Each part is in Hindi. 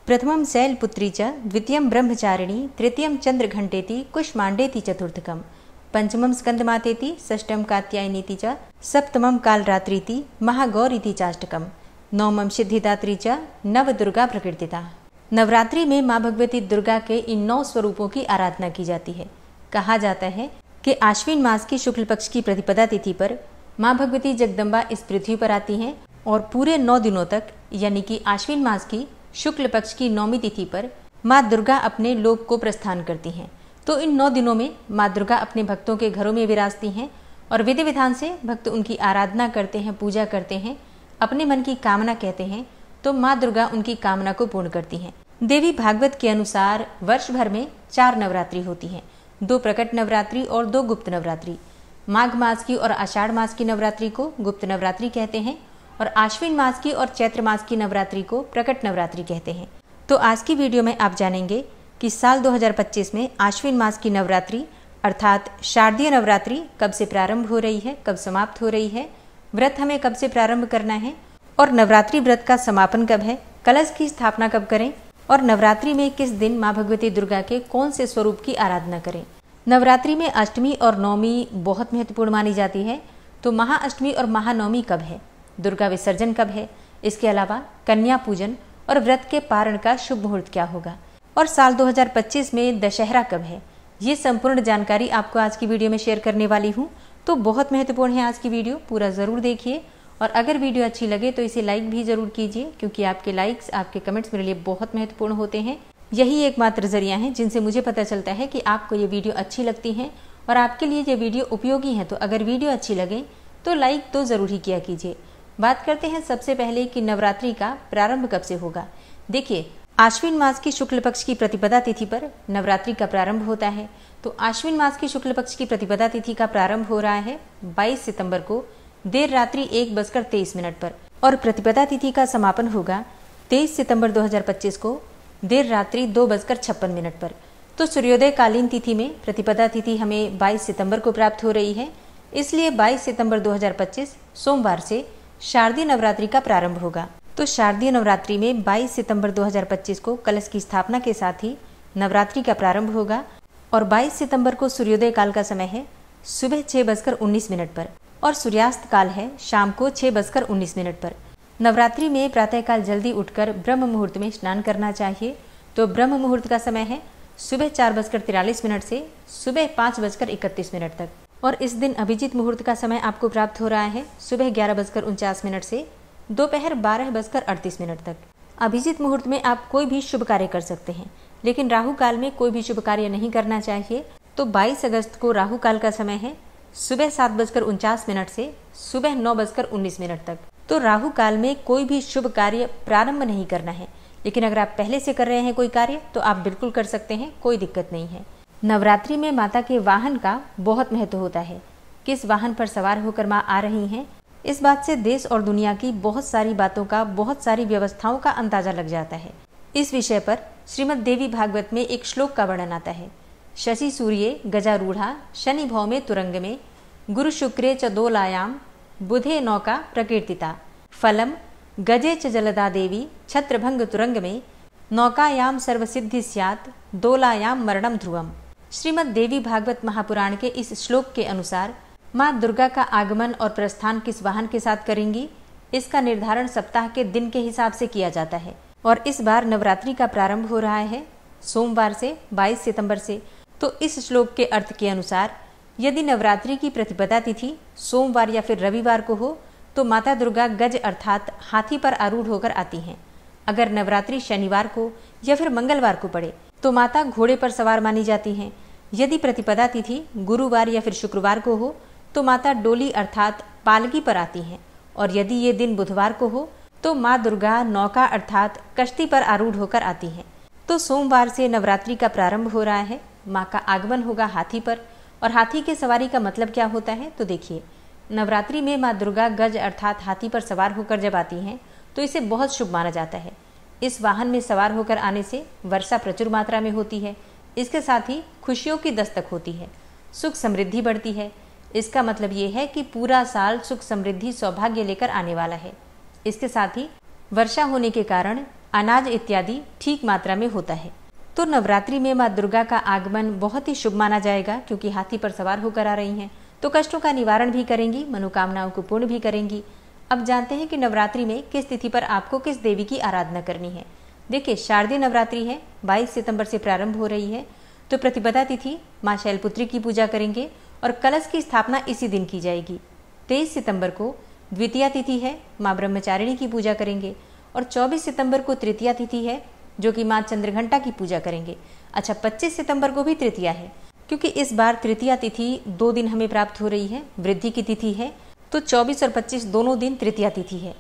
प्रथमं शैलपुत्री च द्वितीयं ब्रह्मचारिणी तृतीयं चंद्रघंटेति कुष्मांडेति चतुर्थकम् पंचमं स्कंदमातेति षष्ठं कात्यायनीति च सप्तमं कालरात्रीति महागौरीति चाष्टकम् नवमं सिद्धिदात्री च नवदुर्गा प्रकीर्तिता। नवरात्रि में माँ भगवती दुर्गा के इन 9 स्वरूपों की आराधना की जाती है। कहा जाता है कि आश्विन मास की शुक्ल पक्ष की प्रतिपदा तिथि पर माँ भगवती जगदम्बा इस पृथ्वी पर आती हैं और पूरे 9 दिनों तक यानी कि आश्विन मास की शुक्ल पक्ष की 9वीं तिथि पर माँ दुर्गा अपने लोक को प्रस्थान करती हैं। तो इन 9 दिनों में माँ दुर्गा अपने भक्तों के घरों में विराजती हैं और विधि विधान से भक्त उनकी आराधना करते हैं, पूजा करते हैं, अपने मन की कामना कहते हैं तो माँ दुर्गा उनकी कामना को पूर्ण करती हैं। देवी भागवत के अनुसार वर्ष भर में 4 नवरात्रि होती हैं, 2 प्रकट नवरात्रि और 2 गुप्त नवरात्रि। माघ मास की और आषाढ़ मास की नवरात्रि को गुप्त नवरात्रि कहते हैं और आश्विन मास की और चैत्र मास की नवरात्रि को प्रकट नवरात्रि कहते हैं। तो आज की वीडियो में आप जानेंगे कि साल 2025 में आश्विन मास की नवरात्रि अर्थात शारदीय नवरात्रि कब से प्रारंभ हो रही है, कब समाप्त हो रही है, व्रत हमें कब से प्रारंभ करना है और नवरात्रि व्रत का समापन कब है, कलश की स्थापना कब करें और नवरात्रि में किस दिन माँ भगवती दुर्गा के कौन से स्वरूप की आराधना करें। नवरात्रि में अष्टमी और नवमी बहुत महत्वपूर्ण मानी जाती है। तो महाअष्टमी और महानवमी कब है, दुर्गा विसर्जन कब है, इसके अलावा कन्या पूजन और व्रत के पारण का शुभ मुहूर्त क्या होगा और साल 2025 में दशहरा कब है, ये संपूर्ण जानकारी आपको आज की वीडियो में शेयर करने वाली हूँ। तो बहुत महत्वपूर्ण है आज की वीडियो, पूरा ज़रूर देखिए और अगर वीडियो अच्छी लगे तो इसे लाइक भी ज़रूर कीजिए क्योंकि आपके लाइक्स, आपके कमेंट्स मेरे लिए बहुत महत्वपूर्ण होते हैं। यही एकमात्र जरिया है जिनसे मुझे पता चलता है कि आपको ये वीडियो अच्छी लगती है और आपके लिए ये वीडियो उपयोगी है। तो अगर वीडियो अच्छी लगे तो लाइक तो ज़रूर ही किया कीजिए। बात करते हैं सबसे पहले कि नवरात्रि का प्रारंभ कब से होगा। देखिए, आश्विन मास की शुक्ल पक्ष की प्रतिपदा तिथि पर नवरात्रि का प्रारंभ होता है। तो आश्विन मास की शुक्ल पक्ष की प्रतिपदा तिथि का प्रारंभ हो रहा है 22 सितंबर को देर रात्रि 1:23 पर और प्रतिपदा तिथि का समापन होगा 23 सितंबर 2025 को देर रात्रि 2:56 पर। तो सूर्योदय कालीन तिथि में प्रतिपदा तिथि हमें 22 सितंबर को प्राप्त हो रही है, इसलिए 22 सितंबर 2025 सोमवार से शारदीय नवरात्रि का प्रारंभ होगा। तो शारदीय नवरात्रि में 22 सितंबर 2025 को कलश की स्थापना के साथ ही नवरात्रि का प्रारंभ होगा और 22 सितंबर को सूर्योदय काल का समय है सुबह 6:19 पर और सूर्यास्त काल है शाम को 6:19 पर। नवरात्रि में प्रातःकाल जल्दी उठकर ब्रह्म मुहूर्त में स्नान करना चाहिए। तो ब्रह्म मुहूर्त का समय है सुबह 4:43 से सुबह 5:31 तक और इस दिन अभिजीत मुहूर्त का समय आपको प्राप्त हो रहा है सुबह 11:49 से दोपहर 12:38 तक। अभिजीत मुहूर्त में आप कोई भी शुभ कार्य कर सकते हैं, लेकिन राहु काल में कोई भी शुभ कार्य नहीं करना चाहिए। तो 22 अगस्त को राहु काल का समय है सुबह 7:49 से सुबह 9:19 तक। तो राहु काल में कोई भी शुभ कार्य प्रारंभ नहीं करना है, लेकिन अगर आप पहले से कर रहे हैं कोई कार्य तो आप बिल्कुल कर सकते हैं, कोई दिक्कत नहीं है। नवरात्रि में माता के वाहन का बहुत महत्व होता है। किस वाहन पर सवार होकर माँ आ रही हैं, इस बात से देश और दुनिया की बहुत सारी बातों का, बहुत सारी व्यवस्थाओं का अंदाजा लग जाता है। इस विषय पर श्रीमद् देवी भागवत में एक श्लोक का वर्णन आता है। शशि सूर्ये गजारूढ़ा शनि भौमे तुरंग में गुरु शुक्रे च दोलायाम बुधे नौका प्रकीर्तिता फलम गजे च जलदा देवी छत्रभंग तुरंग में नौकायाम सर्वसिद्धि स्यात् दोलायाम मरणम ध्रुवम। श्रीमद् देवी भागवत महापुराण के इस श्लोक के अनुसार माँ दुर्गा का आगमन और प्रस्थान किस वाहन के साथ करेंगी, इसका निर्धारण सप्ताह के दिन के हिसाब से किया जाता है और इस बार नवरात्रि का प्रारंभ हो रहा है सोमवार से 22 सितंबर से। तो इस श्लोक के अर्थ के अनुसार यदि नवरात्रि की प्रतिपदा तिथि सोमवार या फिर रविवार को हो तो माता दुर्गा गज अर्थात हाथी पर आरूढ़ होकर आती हैं। अगर नवरात्रि शनिवार को या फिर मंगलवार को पड़े तो माता घोड़े पर सवार मानी जाती हैं। यदि प्रतिपदा तिथि गुरुवार या फिर शुक्रवार को हो तो माता डोली अर्थात पालकी पर आती हैं और यदि ये दिन बुधवार को हो तो माँ दुर्गा नौका अर्थात कश्ती पर आरूढ़ होकर आती हैं। तो सोमवार से नवरात्रि का प्रारंभ हो रहा है। माँ का आगमन होगा हाथी पर और हाथी के सवारी का मतलब क्या होता है, तो देखिए, नवरात्रि में माँ दुर्गा गज अर्थात हाथी पर सवार होकर जब आती हैं तो इसे बहुत शुभ माना जाता है। इस वाहन में सवार होकर आने से वर्षा प्रचुर मात्रा में होती है, इसके साथ ही खुशियों की दस्तक होती है, सुख समृद्धि बढ़ती है। इसका मतलब ये है कि पूरा साल सुख समृद्धि सौभाग्य लेकर आने वाला है। इसके साथ ही वर्षा होने के कारण अनाज इत्यादि ठीक मात्रा में होता है। तो नवरात्रि में माँ दुर्गा का आगमन बहुत ही शुभ माना जाएगा, क्योंकि हाथी पर सवार होकर आ रही हैं, तो कष्टों का निवारण भी करेंगी, मनोकामनाओं को पूर्ण भी करेंगी। अब जानते हैं कि नवरात्रि में किस तिथि पर आपको किस देवी की आराधना करनी है। देखिए, शारदीय नवरात्रि है, 22 सितंबर से प्रारंभ हो रही है। तो प्रतिपदा तिथि माँ शैलपुत्री की पूजा करेंगे और कलश की स्थापना इसी दिन की जाएगी। 23 सितंबर को द्वितीया तिथि है, माँ ब्रह्मचारिणी की पूजा करेंगे। और 24 सितंबर को तृतीया तिथि है, जो कि माँ चंद्रघंटा की पूजा करेंगे। अच्छा, 25 सितंबर को भी तृतीया है, क्योंकि इस बार तृतीया तिथि 2 दिन हमें प्राप्त हो रही है, वृद्धि की तिथि है, तो 24 और 25 दोनों दिन तृतीया तिथि है।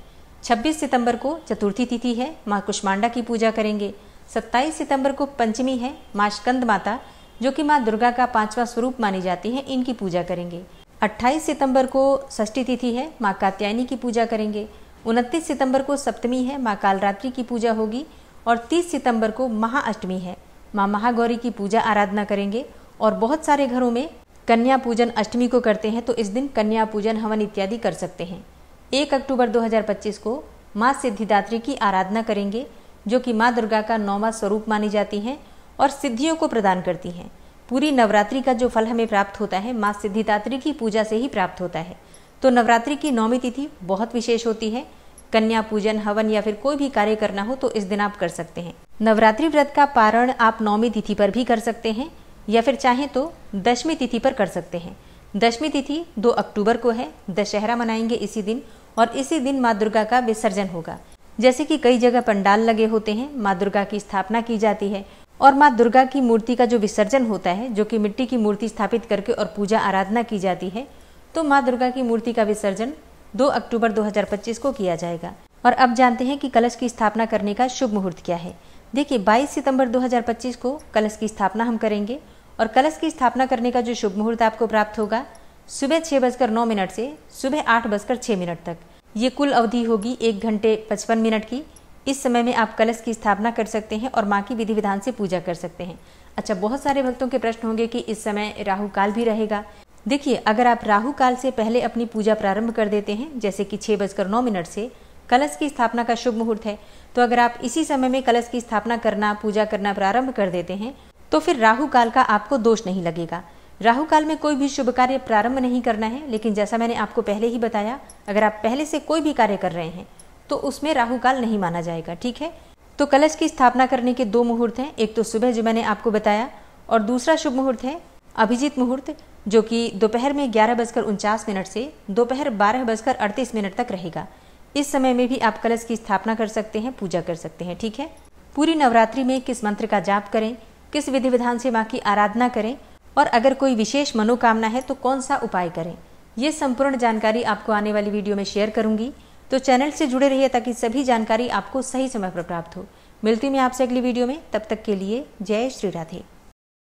26 सितंबर को चतुर्थी तिथि है, माँ कुष्मांडा की पूजा करेंगे। 27 सितंबर को पंचमी है, माँ स्कंद माता, जो कि माँ दुर्गा का 5वां स्वरूप मानी जाती है, इनकी पूजा करेंगे। 28 सितंबर को षष्ठी तिथि है, माँ कात्यायनी की पूजा करेंगे। 29 सितंबर को सप्तमी है, माँ कालरात्रि की पूजा होगी। और 30 सितंबर को महाअष्टमी है, माँ महागौरी की पूजा आराधना करेंगे। और बहुत सारे घरों में कन्या पूजन अष्टमी को करते हैं, तो इस दिन कन्या पूजन हवन इत्यादि कर सकते हैं। 1 अक्टूबर 2025 को माँ सिद्धिदात्री की आराधना करेंगे, जो कि माँ दुर्गा का 9वां स्वरूप मानी जाती हैं और सिद्धियों को प्रदान करती हैं। पूरी नवरात्रि का जो फल हमें प्राप्त होता है, माँ सिद्धिदात्री की पूजा से ही प्राप्त होता है। तो नवरात्रि की 9वीं तिथि बहुत विशेष होती है। कन्या पूजन, हवन या फिर कोई भी कार्य करना हो तो इस दिन आप कर सकते हैं। नवरात्रि व्रत का पारण आप 9वीं तिथि पर भी कर सकते हैं, या फिर चाहें तो 10वीं तिथि पर कर सकते हैं। 10वीं तिथि 2 अक्टूबर को है, दशहरा मनाएंगे इसी दिन, और इसी दिन माँ दुर्गा का विसर्जन होगा। जैसे कि कई जगह पंडाल लगे होते हैं, माँ दुर्गा की स्थापना की जाती है और माँ दुर्गा की मूर्ति का जो विसर्जन होता है, जो कि मिट्टी की मूर्ति स्थापित करके और पूजा आराधना की जाती है, तो माँ दुर्गा की मूर्ति का विसर्जन 2 अक्टूबर 2025 को किया जाएगा। और अब जानते हैं कि कलश की स्थापना करने का शुभ मुहूर्त क्या है। देखिए, 22 सितंबर 2025 को कलश की स्थापना हम करेंगे, और कलश की स्थापना करने का जो शुभ मुहूर्त आपको प्राप्त होगा, सुबह 6:09 से सुबह 8:06 तक। ये कुल अवधि होगी 1 घंटे 55 मिनट की। इस समय में आप कलश की स्थापना कर सकते हैं और माँ की विधि विधान से पूजा कर सकते हैं। अच्छा, बहुत सारे भक्तों के प्रश्न होंगे कि इस समय राहु काल भी रहेगा। देखिए, अगर आप राहु काल से पहले अपनी पूजा प्रारंभ कर देते हैं, जैसे कि 6:09 से कलश की स्थापना का शुभ मुहूर्त है, तो अगर आप इसी समय में कलश की स्थापना करना, पूजा करना प्रारंभ कर देते हैं, तो फिर राहु काल का आपको दोष नहीं लगेगा। राहु काल में कोई भी शुभ कार्य प्रारंभ नहीं करना है, लेकिन जैसा मैंने आपको पहले ही बताया, अगर आप पहले से कोई भी कार्य कर रहे हैं तो उसमें राहु काल नहीं माना जाएगा। ठीक है, तो कलश की स्थापना करने के 2 मुहूर्त हैं, एक तो सुबह जो मैंने आपको बताया, और दूसरा शुभ मुहूर्त है अभिजीत मुहूर्त, जो कि दोपहर में 11:49 से दोपहर 12:38 तक रहेगा। इस समय में भी आप कलश की स्थापना कर सकते हैं, पूजा कर सकते हैं। ठीक है, पूरी नवरात्रि में किस मंत्र का जाप करें, किस विधि विधान से माँ की आराधना करें, और अगर कोई विशेष मनोकामना है तो कौन सा उपाय करें, ये संपूर्ण जानकारी आपको आने वाली वीडियो में शेयर करूंगी। तो चैनल से जुड़े रहिए ताकि सभी जानकारी आपको सही समय पर प्राप्त हो। मिलती मैं आपसे अगली वीडियो में, तब तक के लिए जय श्री राधे।